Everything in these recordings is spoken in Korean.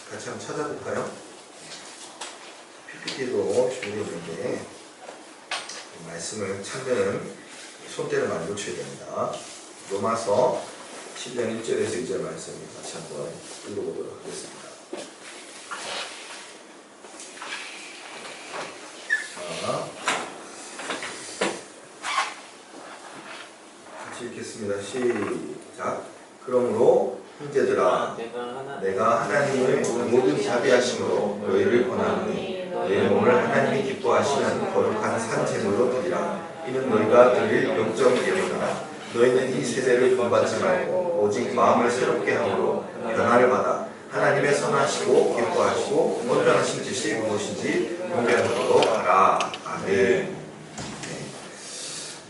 같이 한번 찾아볼까요? PPT도 준비되어 있는데 말씀을 찾는 손대를 많이 놓쳐야 됩니다. 로마서 12장 1절에서 2절 말씀을 같이 한번 읽어보도록 하겠습니다. 같이 읽겠습니다. 시작. 그러므로 형제들아, 내가 하나님의 모든 자비하심으로 너희를 권하노니 너희 몸을 하나님이 기뻐하시는 거룩한 산 제물로 드리라. 이는 너희가 드릴 영적 예물이라. 너희는 이 세대를 본받지 말고 오직 마음을 새롭게 함으로 변화를 받아 하나님의 선하시고 기뻐하시고 온전하신 뜻이 무엇인지 분별하도록 하라. 아멘.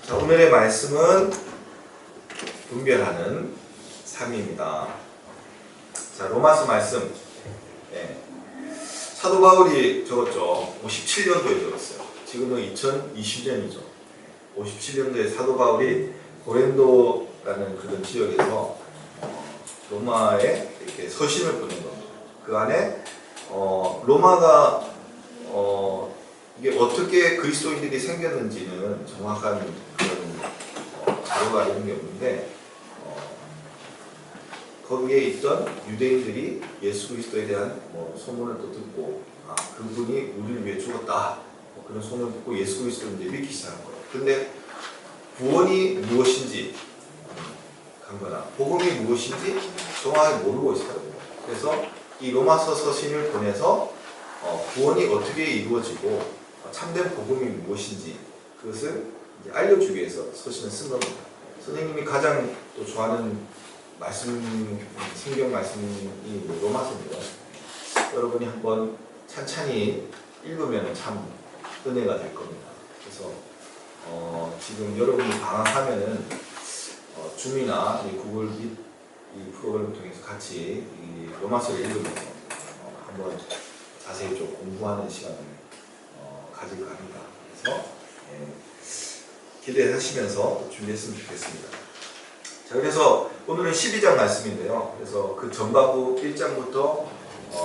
자, 오늘의 말씀은 분별하는 삶입니다. 자, 로마서 말씀. 사도 바울이 적었죠. 57년도에 적었어요. 지금은 2020년이죠. 57년도에 사도 바울이 고린도라는 그런 지역에서 로마에 이렇게 서신을 보낸 겁니다. 그 안에 로마가 이게 어떻게 그리스도인들이 생겼는지는 정확한 그런 자료가 이런 게 없는데 거기에 있던 유대인들이 예수 그리스도에 대한 소문을 또 듣고 그분이 우리를 위해 죽었다 그런 소문을 듣고 예수 그리스도를 이제 믿기 시작한 거예요. 근데 구원이 무엇인지 간거나 복음이 무엇인지 정확하게 모르고 있었거든요. 그래서 이 로마서 서신을 보내서 구원이 어떻게 이루어지고 참된 복음이 무엇인지 그것을 이제 알려주기 위해서 서신을 쓴 겁니다. 선생님이 가장 또 좋아하는 성경 말씀이 로마서입니다. 여러분이 한번 찬찬히 읽으면 참 은혜가 될 겁니다. 그래서 지금 여러분이 방학하면은 줌이나 구글 밋 이 프로그램을 통해서 같이 이 로마서를 읽으면서 한번 자세히 좀 공부하는 시간을 가질까 합니다. 그래서 기대하시면서 준비했으면 좋겠습니다. 자, 그래서 오늘은 12장 말씀인데요. 그래서 그 전반부 1장부터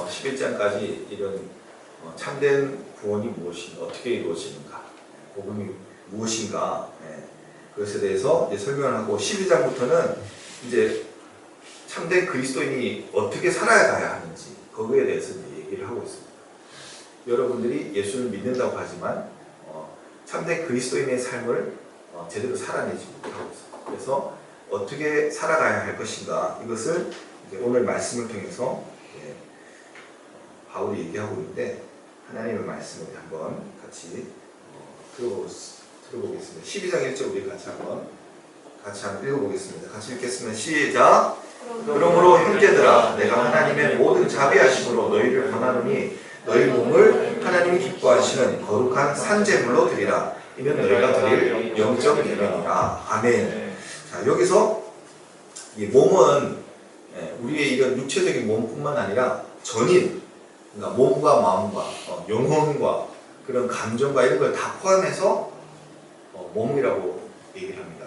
11장까지 이런 참된 구원이 무엇인가, 어떻게 이루어지는가, 복음이 무엇인가, 그것에 대해서 이제 설명을 하고 12장부터는 이제 참된 그리스도인이 어떻게 살아가야 하는지 거기에 대해서 이제 얘기를 하고 있습니다. 여러분들이 예수를 믿는다고 하지만 참된 그리스도인의 삶을 제대로 살아내지 못하고 있습니다. 그래서 어떻게 살아가야 할 것인가 이것을 이제 오늘 말씀을 통해서 바울이 얘기하고 있는데 하나님의 말씀을 한번 같이 들어보겠습니다. 12장 1절 우리 같이 한번 읽어보겠습니다. 같이 읽겠습니다. 시작. 그러므로 형제들아, 내가 하나님의 모든 자비하심으로 너희를 권하노니 너희 몸을 하나님이 기뻐하시는 거룩한 산제물로 드리라. 이는 너희가 드릴 영적 예배니라. 아멘. 자, 여기서 이 몸은 우리의 이런 육체적인 몸뿐만 아니라 전인, 그러니까 몸과 마음과 영혼과 그런 감정과 이런 걸 다 포함해서 몸이라고 얘기를 합니다.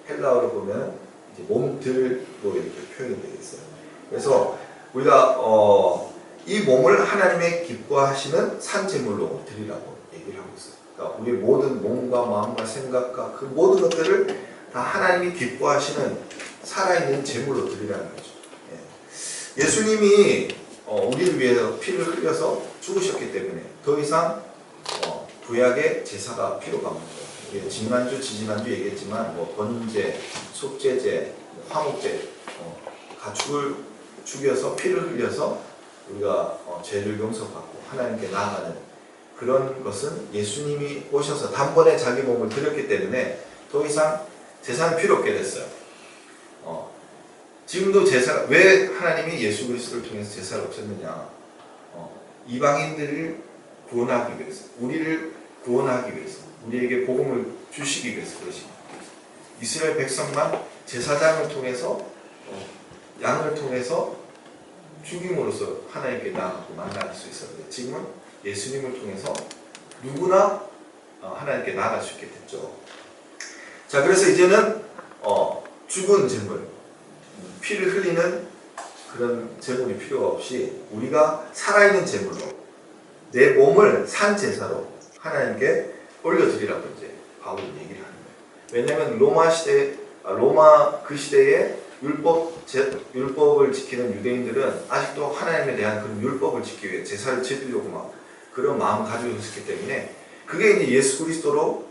헬라어로 보면 이제 몸들로 이렇게 표현이 되어 있어요. 그래서 우리가 이 몸을 하나님의 기뻐하시는 산제물로 드리라고 얘기를 하고 있어요. 그러니까 우리 모든 몸과 마음과 생각과 그 모든 것들을 다 하나님이 기뻐하시는 살아있는 제물로 드리라는 거죠. 예수님이 우리를 위해서 피를 흘려서 죽으셨기 때문에 더 이상 구약의 제사가 필요가 없는 거예요. 지난주, 지지난주 얘기했지만 번제, 속죄제, 화목제, 가축을 죽여서 피를 흘려서 우리가 죄를 용서받고 하나님께 나아가는 그런 것은 예수님이 오셔서 단번에 자기 몸을 드렸기 때문에 더 이상 제사는 필요 없게 됐어요. 지금도 제사, 왜 하나님이 예수 그리스도를 통해서 제사를 없앴느냐? 이방인들을 구원하기 위해서, 우리를 구원하기 위해서, 우리에게 복음을 주시기 위해서 그러십니다. 이스라엘 백성만 제사장을 통해서, 양을 통해서 죽임으로써 하나님께 나아가고 만날 수 있었는데 지금은 예수님을 통해서 누구나 하나님께 나아갈 수 있게 됐죠. 자, 그래서 이제는 죽은 제물, 피를 흘리는 그런 제물이 필요가 없이 우리가 살아있는 제물로 내 몸을 산 제사로 하나님께 올려드리라고 이제 바울은 얘기를 하는 거예요. 왜냐하면 로마 그 시대에 율법을 지키는 유대인들은 아직도 하나님에 대한 그런 율법을 지키기 위해 제사를 지키려고 막 그런 마음을 가지고 있었기 때문에 그게 이제 예수 그리스도로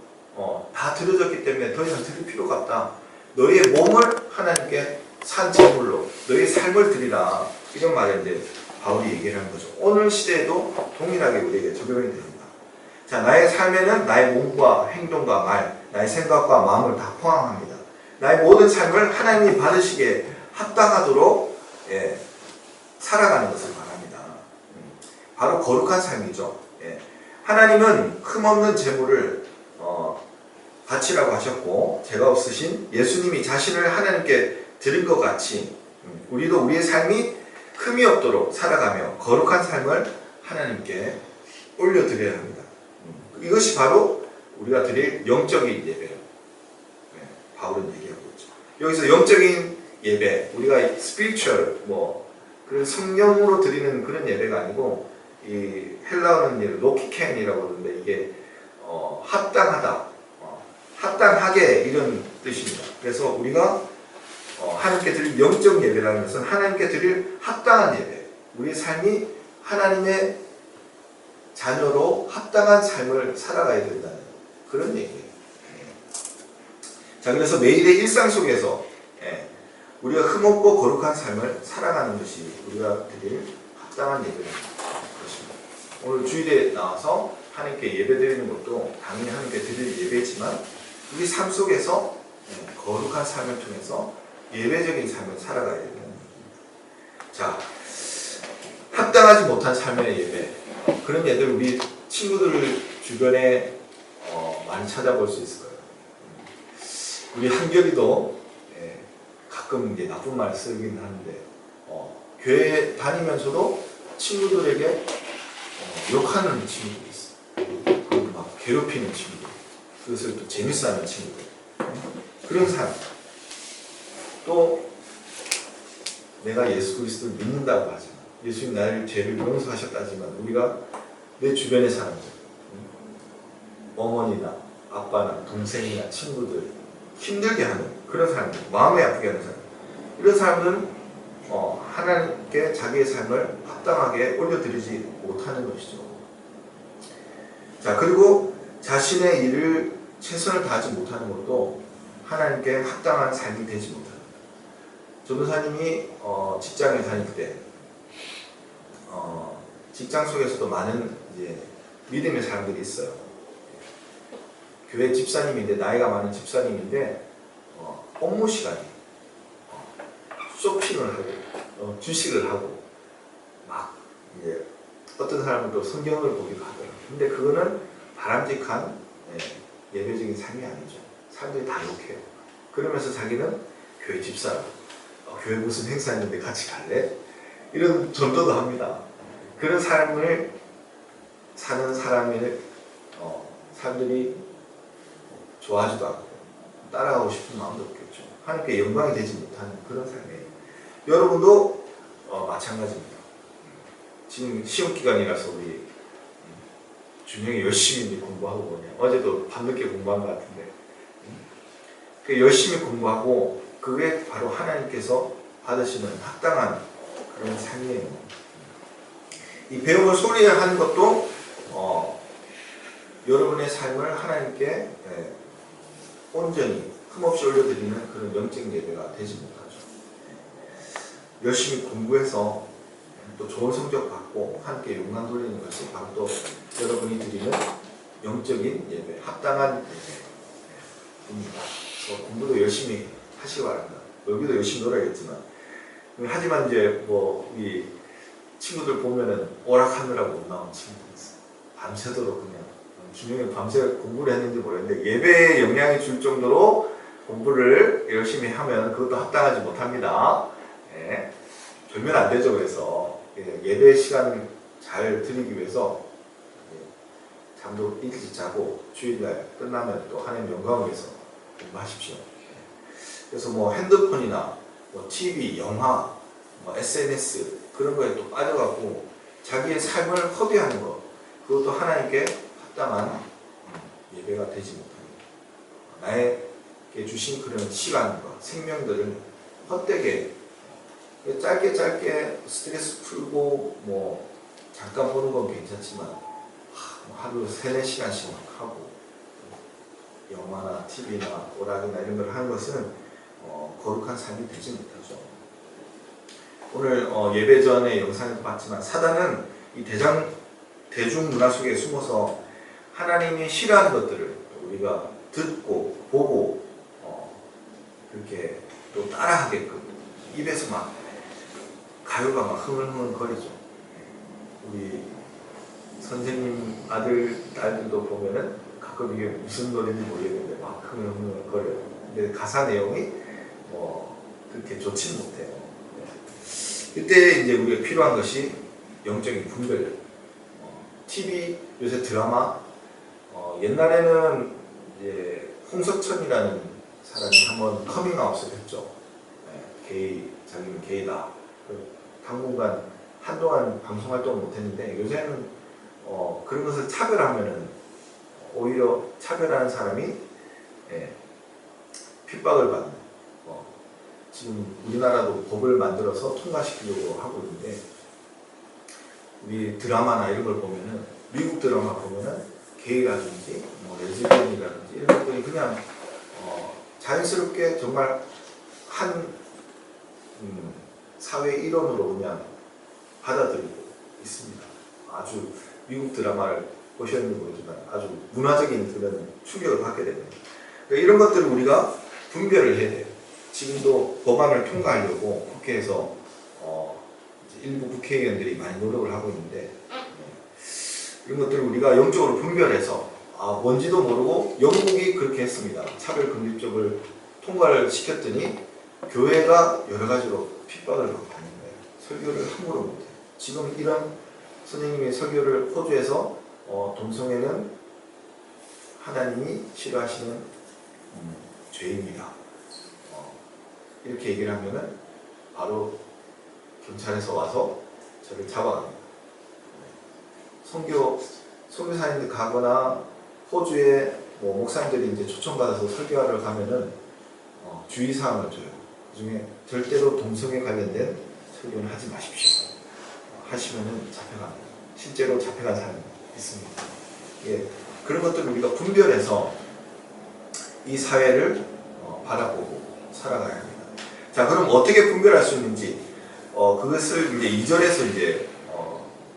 다 드려졌기 때문에 더 이상 드릴 필요가 없다. 너희의 몸을 하나님께 산 제물로 너희의 삶을 드리라. 이런 말을 이제 바울이 얘기를 하는 거죠. 오늘 시대에도 동일하게 우리에게 적용이 됩니다. 자, 나의 삶에는 나의 몸과 행동과 말, 나의 생각과 마음을 다 포함합니다. 나의 모든 삶을 하나님이 받으시기에 합당하도록 살아가는 것을 말합니다. 바로 거룩한 삶이죠. 하나님은 흠없는 제물을 바치라고 하셨고 죄가 없으신 예수님이 자신을 하나님께 드린 것 같이 우리도 우리의 삶이 흠이 없도록 살아가며 거룩한 삶을 하나님께 올려드려야 합니다. 이것이 바로 우리가 드릴 영적인 예배예요. 바울은 얘기하고 있죠. 여기서 영적인 예배, 우리가 spiritual 그런 성령으로 드리는 그런 예배가 아니고 이 헬라어는 로키켄이라고 하는데 이게 합당하다, 합당하게 이런 뜻입니다. 그래서 우리가 하나님께 드릴 영적 예배라는 것은 하나님께 드릴 합당한 예배, 우리의 삶이 하나님의 자녀로 합당한 삶을 살아가야 된다는 그런 얘기예요. 자, 그래서 매일의 일상 속에서 우리가 흠없고 거룩한 삶을 살아가는 것이 우리가 드릴 합당한 예배입니다. 오늘 주일에 나와서 하나님께 예배 드리는 것도 당연히 하나님께 드릴 예배지만 우리 삶 속에서 거룩한 삶을 통해서 예배적인 삶을 살아가야 되는 겁니다. 자, 합당하지 못한 삶의 예배, 그런 예들 우리 친구들 주변에 많이 찾아볼 수 있을 거예요. 우리 한결이도 가끔 이제 나쁜 말 쓰긴 하는데 교회 다니면서도 친구들에게 욕하는 친구들이 있어요. 그리고 막 괴롭히는 친구들, 그것을 또 재밌어하는 친구들, 그런 사람. 또 내가 예수 그리스도를 믿는다고 하지만 예수님 나를 죄를 용서하셨다지만 우리가 내 주변의 사람들, 어머니나 아빠나 동생이나 친구들 힘들게 하는 그런 사람들, 마음이 아프게 하는 사람들, 이런 사람들은 하나님께 자기의 삶을 합당하게 올려드리지 못하는 것이죠. 자, 그리고 자신의 일을 최선을 다하지 못하는 것도 하나님께 합당한 삶이 되지 못합니다. 전도사님이 직장에 다닐 때 직장 속에서도 많은 이제 믿음의 사람들이 있어요. 교회 집사님인데, 나이가 많은 집사님인데 업무 시간에 쇼핑을 하고 주식을 하고 막 이제 어떤 사람은 또 성경을 보기도 하더라고요. 근데 그거는 바람직한 예배적인 삶이 아니죠. 사람들이 다 욕해요. 그러면서 자기는 교회 집사라고, 교회 무슨 행사 있는데 같이 갈래? 이런 전도도 합니다. 그런 삶을 사는 사람을 사람들이 좋아하지도 않고 따라가고 싶은 마음도 없겠죠. 하나님께 영광이 되지 못하는 그런 삶이에요. 여러분도 마찬가지입니다. 지금 시험 기간이라서 우리 준영이 열심히 공부하고 뭐냐. 어제도 밤늦게 공부한 것 같은데 열심히 공부하고 그게 바로 하나님께서 받으시는 합당한 그런 삶이에요. 이 배움을 소리하는 것도 여러분의 삶을 하나님께 온전히 흠없이 올려드리는 그런 영적 예배가 되지 못하죠. 열심히 공부해서 또 좋은 성적 받고 함께 영광 돌리는 것이 바로 또 여러분이 드리는 영적인 예배, 합당한 예배입니다. 공부도 열심히 하시기 바랍니다. 여기도 열심히 놀아야겠지만, 하지만 이제 이 친구들 보면은 오락하느라고 못 나온 친구들 있어요. 밤새도록 그냥 준영이 밤새 공부를 했는지 모르겠는데 예배에 영향이 줄 정도로 공부를 열심히 하면 그것도 합당하지 못합니다. 졸면 안 되죠. 그래서 예배 시간을 잘 드리기 위해서 잠도 일찍 자고 주일날 끝나면 또 하나님 영광을 위해서 공부하십시오. 그래서 핸드폰이나 TV, 영화 SNS 그런 거에 또 빠져갖고 자기의 삶을 허비하는 것, 그것도 하나님께 합당한 예배가 되지 못합니다. 나에게 주신 그런 시간과 생명들을 헛되게 짧게 스트레스 풀고 뭐 잠깐 보는 건 괜찮지만 하루 3-4시간씩 하고 영화나 TV나 오락이나 이런 걸 하는 것은 거룩한 삶이 되지 못하죠. 오늘 예배 전에 영상에도 봤지만 사단은 이 대중문화 속에 숨어서 하나님이 싫어하는 것들을 우리가 듣고 보고 그렇게 또 따라하게끔 입에서 막 가요가 막 흥얼흥얼거리죠. 우리 선생님 아들, 딸들도 보면은 가끔 이게 무슨 노래인지 모르겠는데 막 흥얼흥얼거려요. 근데 가사 내용이 그렇게 좋지는 못해요. 그때 이제 우리가 필요한 것이 영적인 분별. TV, 요새 드라마, 옛날에는 이제 홍석천이라는 사람이 한번 커밍아웃을 했죠. 자기는 게이다. 당분간 한동안 방송 활동을 못했는데 요새는 그런 것을 차별하면은 오히려 차별하는 사람이 핍박을 받는. 지금 우리나라도 법을 만들어서 통과시키려고 하고 있는데 우리 드라마나 이런 걸 보면은 미국 드라마 보면은 게이라든지 레즈비언이라든지 이런 것들이 그냥 자연스럽게 정말 한 사회 일원으로 그냥 받아들이고 있습니다. 아주 미국 드라마를 보셨는지 모르지만 아주 문화적인 그런 충격을 받게 됩니다. 그러니까 이런 것들을 우리가 분별을 해야 돼요. 지금도 법안을 통과하려고 국회에서 일부 국회의원들이 많이 노력을 하고 있는데 이런 것들을 우리가 영적으로 분별해서 뭔지도 모르고 영국이 그렇게 했습니다. 차별금지법을 통과를 시켰더니 교회가 여러 가지로 핍박을 받고 다니는 거예요. 설교를 함부로 못해요. 지금 이런 선생님의 설교를 호주에서 동성애는 하나님이 싫어하시는 죄입니다. 이렇게 얘기를 하면은 바로 경찰에서 와서 저를 잡아갑니다. 선교사님들 가거나 호주에 목사님들이 이제 초청받아서 설교하러 가면은 주의사항을 줘요. 그 중에 절대로 동성애 관련된 설교는 하지 마십시오. 하시면은 잡혀갑니다. 실제로 잡혀간 사람이 있습니다. 그런 것들을 우리가 분별해서 이 사회를 바라보고 살아가야 합니다. 자, 그럼 어떻게 분별할 수 있는지 그것을 이제 2절에서 이제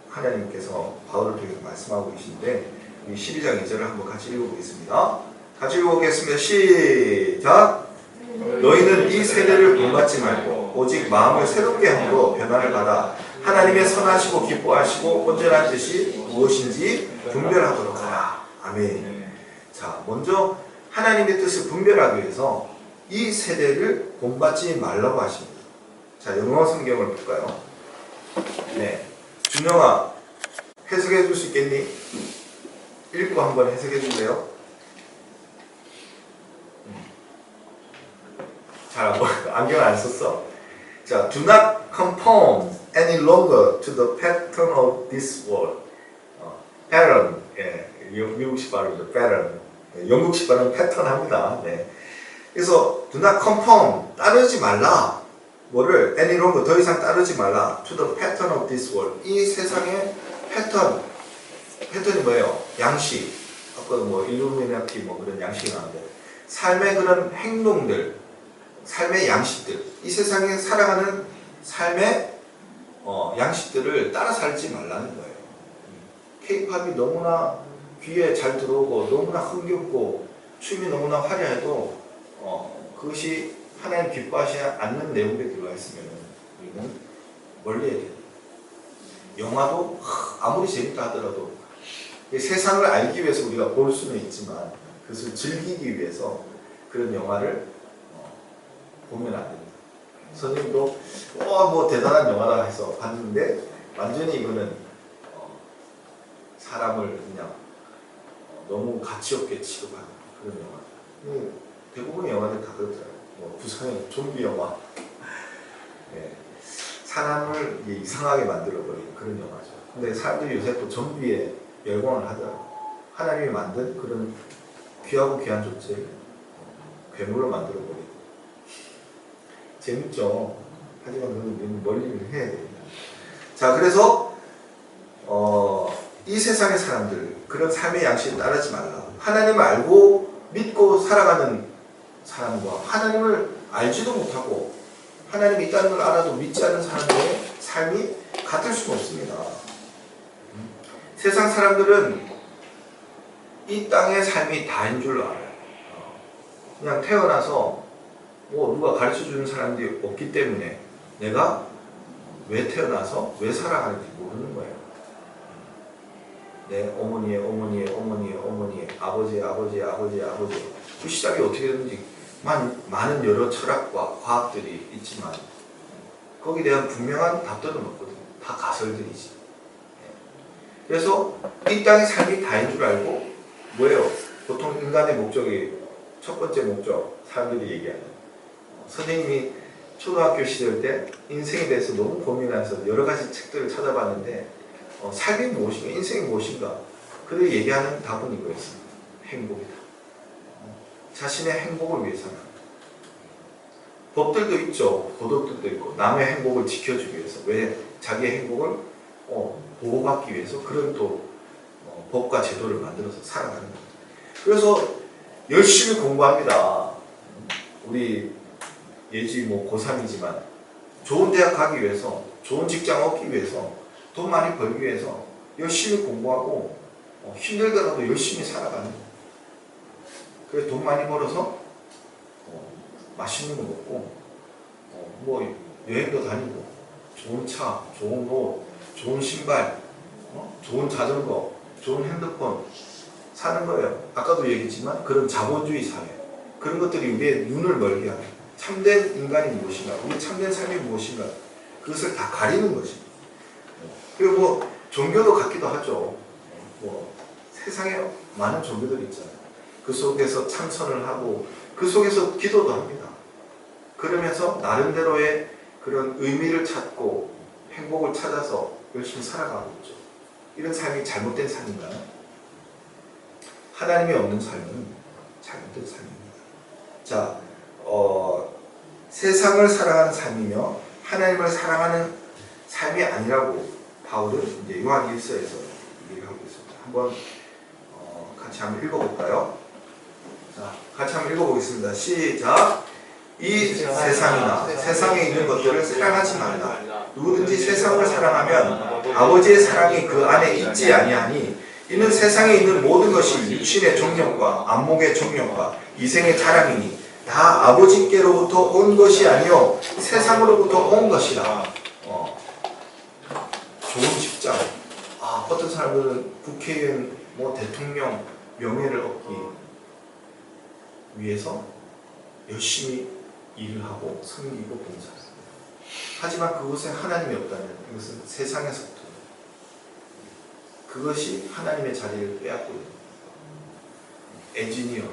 하나님께서 바울을 통해서 말씀하고 계신데 우리 12장 2절을 한번 같이 읽어보겠습니다. 같이 읽어보겠습니다. 시작! 너희는 이 세대를 본받지 말고 오직 마음을 새롭게 함으로 변화를 받아 하나님의 선하시고 기뻐하시고 온전한 뜻이 무엇인지 분별하도록 하라. 아멘. 자, 먼저 하나님의 뜻을 분별하기 위해서 이 세대를 본받지 말라고 하십니다. 자, 영어 성경을 볼까요? 네. 준영아, 해석해 줄 수 있겠니? 읽고 한번 해석해 줄래요? 잘 안경 안 썼어. 자, do not conform any longer to the pattern of this world. pattern, 미국식 발음이죠. pattern. 영국식 발음은 패턴 합니다. 네. 그래서 do not conform, 따르지 말라. 뭐를 any longer, 더 이상 따르지 말라. to the pattern of this world. 이 세상의 패턴이 뭐예요? 양식. 아까 일루미나티 그런 양식이 나왔는데 삶의 그런 행동들, 삶의 양식들, 이 세상에 살아가는 삶의 양식들을 따라 살지 말라는 거예요. K-팝이 너무나 귀에 잘 들어오고 너무나 흥겹고 춤이 너무나 화려해도 그것이 하나님 기뻐하시지 않는 내용에 들어가 있으면 우리는 멀리해야 돼요. 영화도 아무리 재밌다 하더라도 세상을 알기 위해서 우리가 볼 수는 있지만 그것을 즐기기 위해서 그런 영화를 보면 안 됩니다. 선생님도 대단한 영화다 해서 봤는데 완전히 이거는 사람을 그냥 너무 가치 없게 취급하는 그런 영화. 대부분의 영화들 다 그렇더라고요. 부산의 좀비 영화. 네. 사람을 이상하게 만들어버리는 그런 영화죠. 근데 사람들이 요새 또 좀비에 열광을 하더라고요. 하나님이 만든 그런 귀하고 귀한 존재를 괴물로 만들어버리고. 재밌죠. 하지만 그건 멀리를 해야 됩니다. 자, 그래서 이 세상의 사람들, 그런 삶의 양식에 따르지 말라. 하나님을 알고 믿고 살아가는 사람과 하나님을 알지도 못하고 하나님이 있다는 걸 알아도 믿지 않는 사람들의 삶이 같을 수는 없습니다. 세상 사람들은 이 땅의 삶이 다인 줄 알아요. 그냥 태어나서 뭐 누가 가르쳐주는 사람들이 없기 때문에 내가 왜 태어나서 왜 살아가는지 모르는 거예요. 내 어머니의 어머니의 어머니의 어머니의 아버지의 아버지의 아버지의 아버지, 그 시작이 어떻게 됐는지 많은 여러 철학과 과학들이 있지만 거기에 대한 분명한 답들은 없거든요. 다 가설들이지. 그래서 이 땅의 삶이 다인 줄 알고 뭐예요? 보통 인간의 목적이 첫 번째 목적, 사람들이 얘기하는, 선생님이 초등학교 시절 때 인생에 대해서 너무 고민해서 여러 가지 책들을 찾아봤는데 삶이 무엇인가, 인생이 무엇인가, 그들이 얘기하는 답은 이거였습니다. 행복이다. 자신의 행복을 위해서는 법들도 있죠. 도덕들도 있고 남의 행복을 지켜주기 위해서, 왜 자기의 행복을 보호받기 위해서 그런 또 법과 제도를 만들어서 살아가는 거예요. 그래서 열심히 공부합니다. 우리 예지 고3이지만 좋은 대학 가기 위해서, 좋은 직장 얻기 위해서, 돈 많이 벌기 위해서 열심히 공부하고 힘들더라도 열심히 살아가는 거예요. 그래서 돈 많이 벌어서 맛있는 거 먹고 뭐 여행도 다니고 좋은 차, 좋은 옷, 좋은 신발, 좋은 자전거, 좋은 핸드폰 사는 거예요. 아까도 얘기했지만 그런 자본주의 사회, 그런 것들이 우리의 눈을 멀게 하는, 참된 인간이 무엇인가, 우리 참된 삶이 무엇인가, 그것을 다 가리는 것입니다. 그리고 뭐 종교도 같기도 하죠. 뭐 세상에 많은 종교들이 있잖아요. 그 속에서 참선을 하고 그 속에서 기도도 합니다. 그러면서 나름대로의 그런 의미를 찾고 행복을 찾아서 열심히 살아가고 있죠. 이런 삶이 잘못된 삶인가요? 하나님이 없는 삶은 잘못된 삶입니다. 자, 세상을 사랑하는 삶이며 하나님을 사랑하는 삶이 아니라고 바울은 이제 요한 1서에서 얘기를 하고 있습니다. 한번 같이 한번 읽어볼까요? 자, 같이 한번 읽어보겠습니다. 시작. 이 세상이나 세상에 있는 것들을 사랑하지 말라. 누구든지 세상을 사랑하면 아버지의 사랑이 그 안에 있지 아니하니, 이는 세상에 있는 모든 것이 육신의 정욕과 안목의 정욕과 이생의 자랑이니 다 아버지께로부터 온 것이 아니요 세상으로부터 온 것이라. 좋은 직장, 어떤 사람들은 국회의원, 뭐 대통령 명예를 얻기 위해서 열심히 일을 하고 섬기고 봉사합니다. 하지만 그곳에 하나님이 없다면 이것은 세상에서부터 그것이 하나님의 자리를 빼앗고 있는 엔지니어,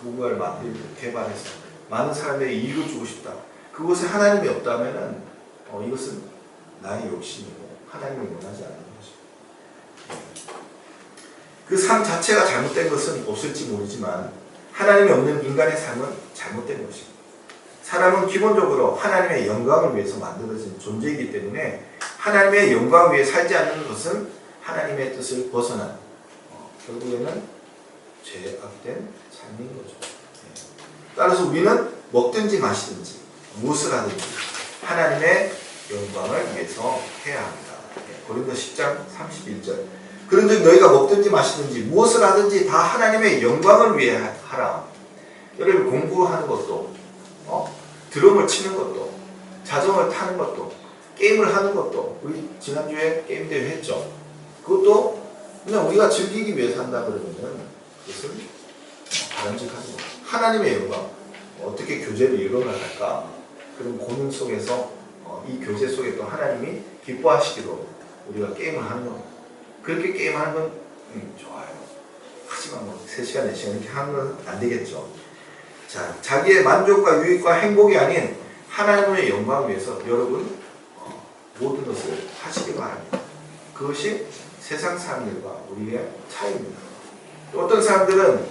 뭔가를 만들고 개발해서 많은 사람에게 이익을 주고 싶다. 그곳에 하나님이 없다면 이것은 나의 욕심이고 하나님이 원하지 않는 것입니다. 그 삶 자체가 잘못된 것은 없을지 모르지만 하나님이 없는 인간의 삶은 잘못된 것입니다. 사람은 기본적으로 하나님의 영광을 위해서 만들어진 존재이기 때문에 하나님의 영광 위에 살지 않는 것은 하나님의 뜻을 벗어난 결국에는 죄악된 삶인 거죠. 따라서 우리는 먹든지 마시든지 무엇을 하든지 하나님의 영광을 위해서 해야 합니다. 고린도 10장 31절. 그런즉 너희가 먹든지 마시든지 무엇을 하든지 다 하나님의 영광을 위해 하라. 여러분 공부하는 것도 드럼을 치는 것도 자전거를 타는 것도 게임을 하는 것도, 우리 지난주에 게임 대회 했죠. 그것도 그냥 우리가 즐기기 위해서 한다 그러면은 그것을 바람직한 거. 하나님의 영광, 어떻게 교제를 이뤄나갈까, 그런 고민 속에서 이 교제 속에 또 하나님이 기뻐하시기로 우리가 게임을 하는 겁니다. 그렇게 게임하는 건 좋아요. 하지만 3시간, 4시간 이렇게 하는 건 안 되겠죠. 자기의 만족과 유익과 행복이 아닌 하나님의 영광을 위해서 여러분 모든 것을 하시기 바랍니다. 그것이 세상 사람들과 우리의 차이입니다. 어떤 사람들은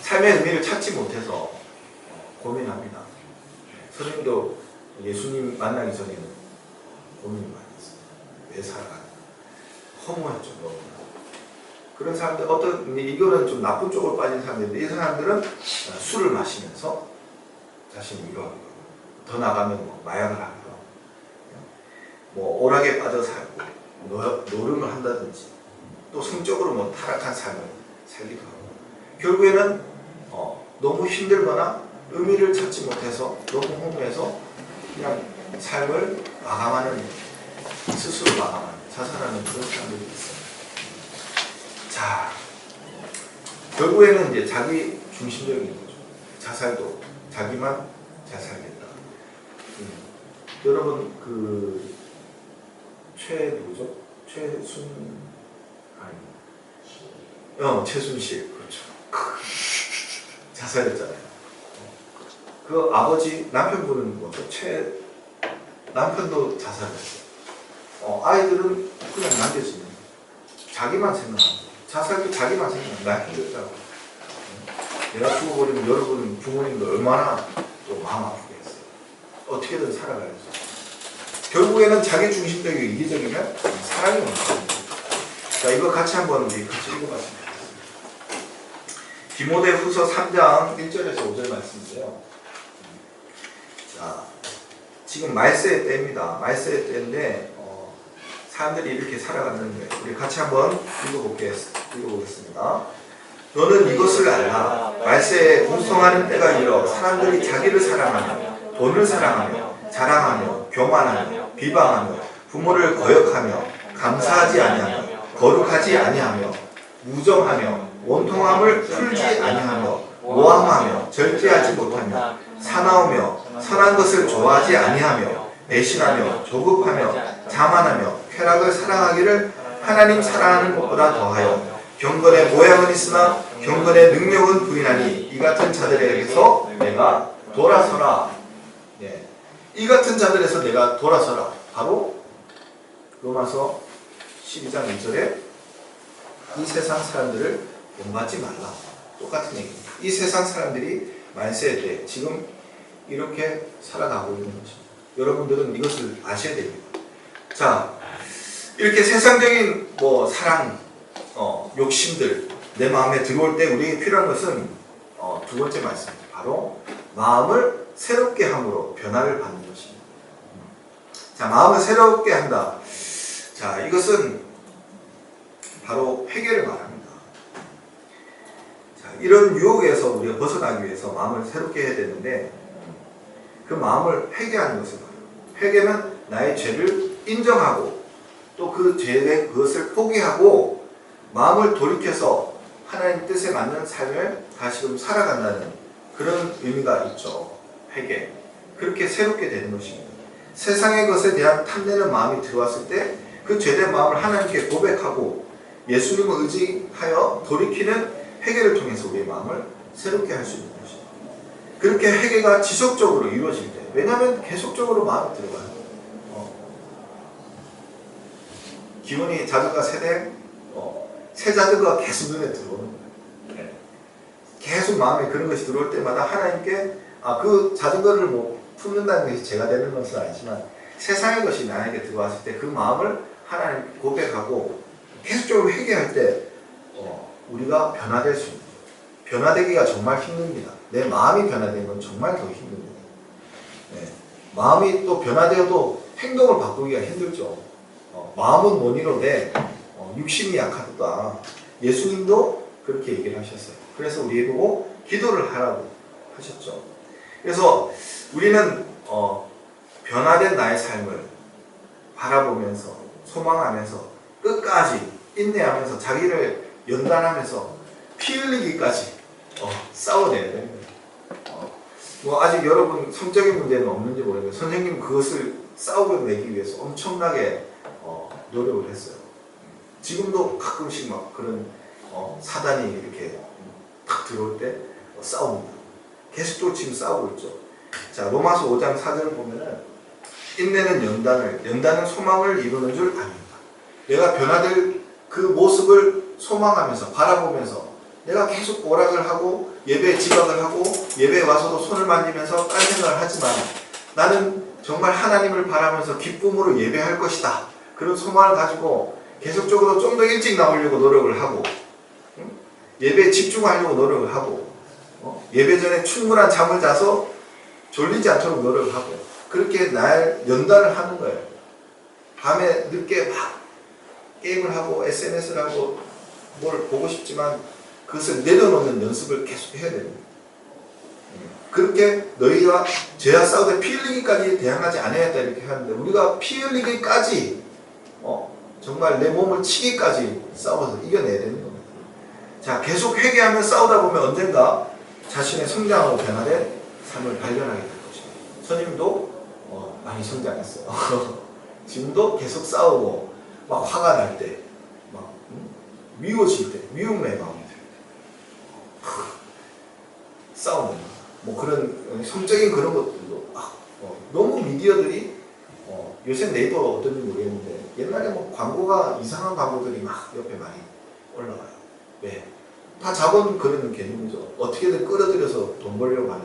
삶의 의미를 찾지 못해서 고민합니다. 선생님도 예수님 만나기 전에는 고민이 많이 했어요. 왜 살아가나? 허무했죠. 너무나. 그런 사람들, 이거는 좀 나쁜 쪽으로 빠진 사람들인데, 이 사람들은 술을 마시면서 자신을 위로하기도 하고, 더 나가면 뭐 마약을 하기도 하고, 뭐 오락에 빠져 살고, 노름을 한다든지, 또 성적으로 뭐 타락한 삶을 살기도 하고, 결국에는 너무 힘들거나 의미를 찾지 못해서 너무 허무해서 그냥 삶을 마감하는, 스스로 마감하는, 자살하는 그런 사람들이 있어요. 자, 결국에는 이제 자기 중심적인 거죠. 자살도 자기만 잘 살겠다. 여러분 누구죠? 최순실, 그렇죠. 자살했잖아요. 그 아버지, 남편분은 뭐죠? 남편도 자살했어요. 아이들은 그냥 남겨지는, 자기만 생각하고, 자살도 자기만 생각하고, 나 힘들다고. 내가 죽어버리면 여러분 부모님도 얼마나 또 마음 아프게 했어요. 어떻게든 살아가야죠. 결국에는 자기 중심적이고 이기적이면 사랑이 없습니다. 자, 이거 같이 한번 우리 같이 읽어봤으면 좋겠습니다. 디모데후서 3장 1절에서 5절 말씀인데요. 자, 지금 말세의 때입니다. 말세의 때인데 사람들이 이렇게 살아가는 거예요. 우리 같이 한번 읽어보겠습니다. 너는 이것을 알라. 말세에 공성하는 때가 이르러 사람들이 자기를 사랑하며 돈을 사랑하며 자랑하며 교만하며 비방하며 부모를 거역하며 감사하지 아니하며 거룩하지 아니하며 무정하며 원통함을 풀지 아니하며 모함하며 절제하지 못하며 사나우며 선한 것을 좋아하지 아니하며 배신하며 조급하며 자만하며 쾌락을 사랑하기를 하나님 사랑하는 것보다 더하여 경건의 모양은 있으나 경건의 능력은 부인하니 이 같은 자들에게서 내가 돌아서라. 이 같은 자들에서 내가 돌아서라. 바로 로마서 12장 2절에 이 세상 사람들을 본받지 말라. 똑같은 얘기입니다. 이 세상 사람들이 말세 때 지금 이렇게 살아가고 있는 것입니다. 여러분들은 이것을 아셔야 됩니다. 자, 이렇게 세상적인 사랑, 욕심들 내 마음에 들어올 때 우리에게 필요한 것은 두 번째 말씀입니다. 바로 마음을 새롭게 함으로 변화를 받는 것입니다. 자, 마음을 새롭게 한다. 자, 이것은 바로 회개를 말합니다. 자, 이런 유혹에서 우리가 벗어나기 위해서 마음을 새롭게 해야 되는데 그 마음을 회개하는 것을 말해요. 회개는 나의 죄를 인정하고 또 그 죄의 그것을 포기하고 마음을 돌이켜서 하나님 뜻에 맞는 삶을 다시금 살아간다는 그런 의미가 있죠. 회개. 그렇게 새롭게 되는 것입니다. 세상의 것에 대한 탐내는 마음이 들어왔을 때 그 죄된 마음을 하나님께 고백하고 예수님을 의지하여 돌이키는 회개를 통해서 우리의 마음을 새롭게 할 수 있는 것입니다. 그렇게 회개가 지속적으로 이루어질 때, 왜냐하면 계속적으로 마음이 들어가요. 기운이 자전거 세대, 새 자전거가 계속 눈에 들어오는 거예요. 계속 마음에 그런 것이 들어올 때마다 하나님께 그 자전거를 품는다는 것이 제가 되는 것은 아니지만 세상의 것이 나에게 들어왔을 때 그 마음을 하나님께 고백하고 계속적으로 회개할 때 우리가 변화될 수 있는 거예요. 변화되기가 정말 힘듭니다. 내 마음이 변화되는 건 정말 더 힘듭니다. 마음이 또 변화되어도 행동을 바꾸기가 힘들죠. 마음은 못 이루되 육신이 약하다. 예수님도 그렇게 얘기를 하셨어요. 그래서 우리 보고 기도를 하라고 하셨죠. 그래서 우리는 변화된 나의 삶을 바라보면서 소망하면서 끝까지 인내하면서 자기를 연단하면서 피 흘리기까지 싸워내야 됩니다. 아직 여러분 성적인 문제는 없는지 모르겠는데 선생님은 그것을 싸워내기 위해서 엄청나게 노력을 했어요. 지금도 가끔씩 막 그런 사단이 이렇게 탁 들어올 때 싸웁니다. 계속 또 지금 싸우고 있죠. 자, 로마서 5장 4절을 보면은 인내는 연단은 소망을 이루는 줄 압니다. 내가 변화될 그 모습을 소망하면서 바라보면서 내가 계속 오락을 하고 예배에 지각을 하고 예배에 와서도 손을 만지면서 딴 생각을 하지만 나는 정말 하나님을 바라면서 기쁨으로 예배할 것이다. 그런 소망을 가지고 계속적으로 좀 더 일찍 나오려고 노력을 하고 예배에 집중하려고 노력을 하고 예배 전에 충분한 잠을 자서 졸리지 않도록 노력을 하고 그렇게 날 연단을 하는 거예요. 밤에 늦게 막 게임을 하고 SNS를 하고 뭘 보고 싶지만 그것을 내려놓는 연습을 계속 해야 됩니다. 그렇게 너희가 죄와 싸우되 피 흘리기까지 대항하지 않아야겠다 이렇게 하는데 우리가 피 흘리기까지 정말 내 몸을 치기까지 싸워서 이겨내야 되는 겁니다. 자, 계속 회개하며 싸우다 보면 언젠가 자신의 성장하고 변화된 삶을 발견하게 될 것입니다. 선생님도 많이 성장했어요. 지금도 계속 싸우고 막 화가 날 때, 막 미워질 때, 미움의 마음이 들 때, 싸우는 뭐 그런 성적인 그런 것들도 너무 미디어들이 요새 네이버 어떤지 모르겠는데 옛날에 뭐 광고가 이상한 광고들이 막 옆에 많이 올라와요. 왜? 다 자본 그런 개념이죠. 어떻게든 끌어들여서 돈 벌려고 하는.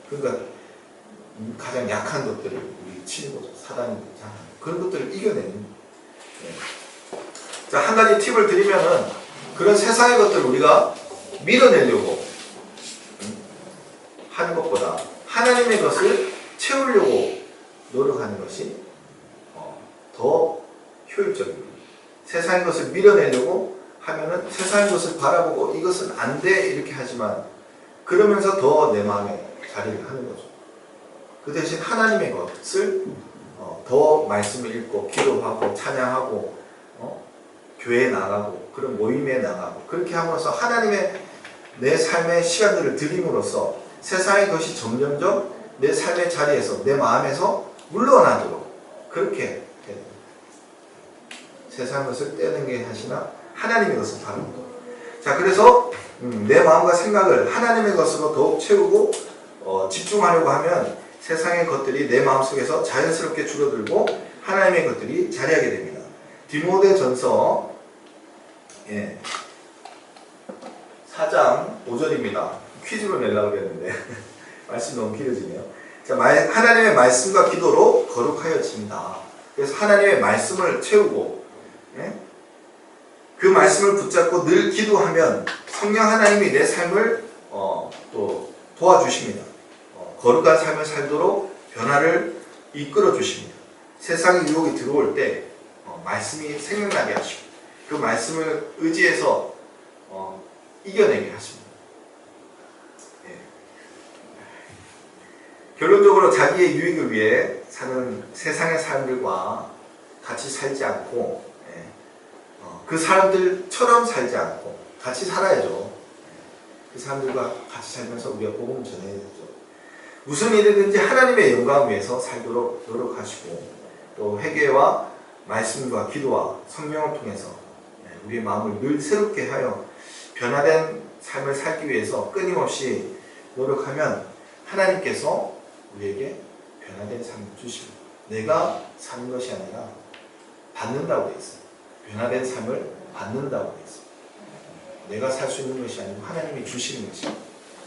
그러니까 가장 약한 것들을 우리 치는 거죠. 사단이 그런 것들을 이겨내는. 네. 자, 한 가지 팁을 드리면은 그런 세상의 것들을 우리가 밀어내려고 하는 것보다 하나님의 것을 채우려고 노력하는 것이 더 효율적입니다. 세상의 것을 밀어내려고 하면은 세상의 것을 바라보고 이것은 안 돼 이렇게 하지만 그러면서 더 내 마음에 자리를 하는 거죠. 그 대신 하나님의 것을 더 말씀을 읽고 기도하고 찬양하고 교회에 나가고 그런 모임에 나가고 그렇게 함으로써 하나님의 내 삶의 시간들을 드림으로써 세상의 것이 점점점 내 삶의 자리에서 내 마음에서 물러나도록 그렇게 해야 됩니다. 세상의 것을 떼어내게 하시나 하나님의 것을 바랍니다. 자, 그래서 내 마음과 생각을 하나님의 것으로 더욱 채우고 집중하려고 하면 세상의 것들이 내 마음속에서 자연스럽게 줄어들고 하나님의 것들이 자리하게 됩니다. 디모데전서 4장 5절입니다. 퀴즈로 내려고 그랬는데 말씀이 너무 길어지네요. 자, 하나님의 말씀과 기도로 거룩하여진다. 그래서 하나님의 말씀을 채우고 그 말씀을 붙잡고 늘 기도하면 성령 하나님이 내 삶을 또 도와주십니다. 거룩한 삶을 살도록 변화를 이끌어 주십니다. 세상의 유혹이 들어올 때 말씀이 생각나게 하시고 그 말씀을 의지해서 이겨내게 하십니다. 결론적으로 자기의 유익을 위해 사는 세상의 사람들과 같이 살지 않고 그 사람들처럼 살지 않고 같이 살아야죠. 그 사람들과 같이 살면서 우리가 복음을 전해야 되죠. 무슨 일이든지 하나님의 영광을 위해서 살도록 노력하시고 또 회개와 말씀과 기도와 성령을 통해서 우리의 마음을 늘 새롭게 하여 변화된 삶을 살기 위해서 끊임없이 노력하면 하나님께서 우리에게 변화된 삶을 주십니다. 내가 사는 것이 아니라 받는다고 되어 있어요. 변화된 삶을 받는다고 되어 있어요. 내가 살 수 있는 것이 아니고 하나님이 주시는 것이에요.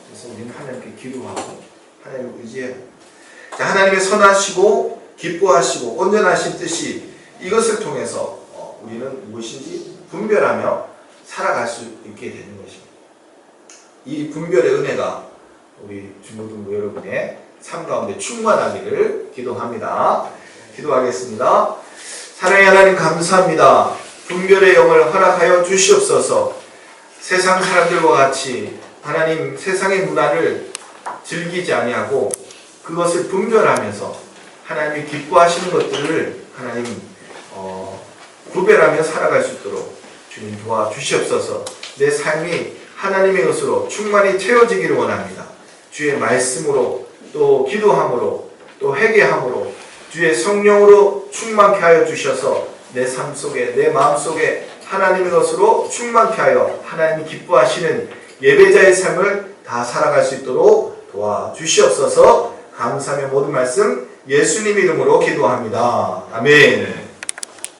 그래서 우리는 하나님께 기도하고 하나님을 의지해야 합니다. 자, 하나님의 선하시고 기뻐하시고 온전하신 뜻이 이것을 통해서 우리는 무엇인지 분별하며 살아갈 수 있게 되는 것입니다. 이 분별의 은혜가 우리 중고등부 여러분의 삶 가운데 충만하기를 기도합니다. 기도하겠습니다. 사랑의 하나님 감사합니다. 분별의 영을 허락하여 주시옵소서. 세상 사람들과 같이 하나님 세상의 문화를 즐기지 아니하고 그것을 분별하면서 하나님이 기뻐하시는 것들을 하나님 구별하며 살아갈 수 있도록 주님 도와주시옵소서. 내 삶이 하나님의 것으로 충만히 채워지기를 원합니다. 주의 말씀으로 또 기도함으로 또 회개함으로 주의 성령으로 충만케 하여 주셔서 내 삶 속에 내 마음 속에 하나님의 것으로 충만케 하여 하나님이 기뻐하시는 예배자의 삶을 다 살아갈 수 있도록 도와주시옵소서. 감사하며 모든 말씀 예수님 이름으로 기도합니다. 아멘.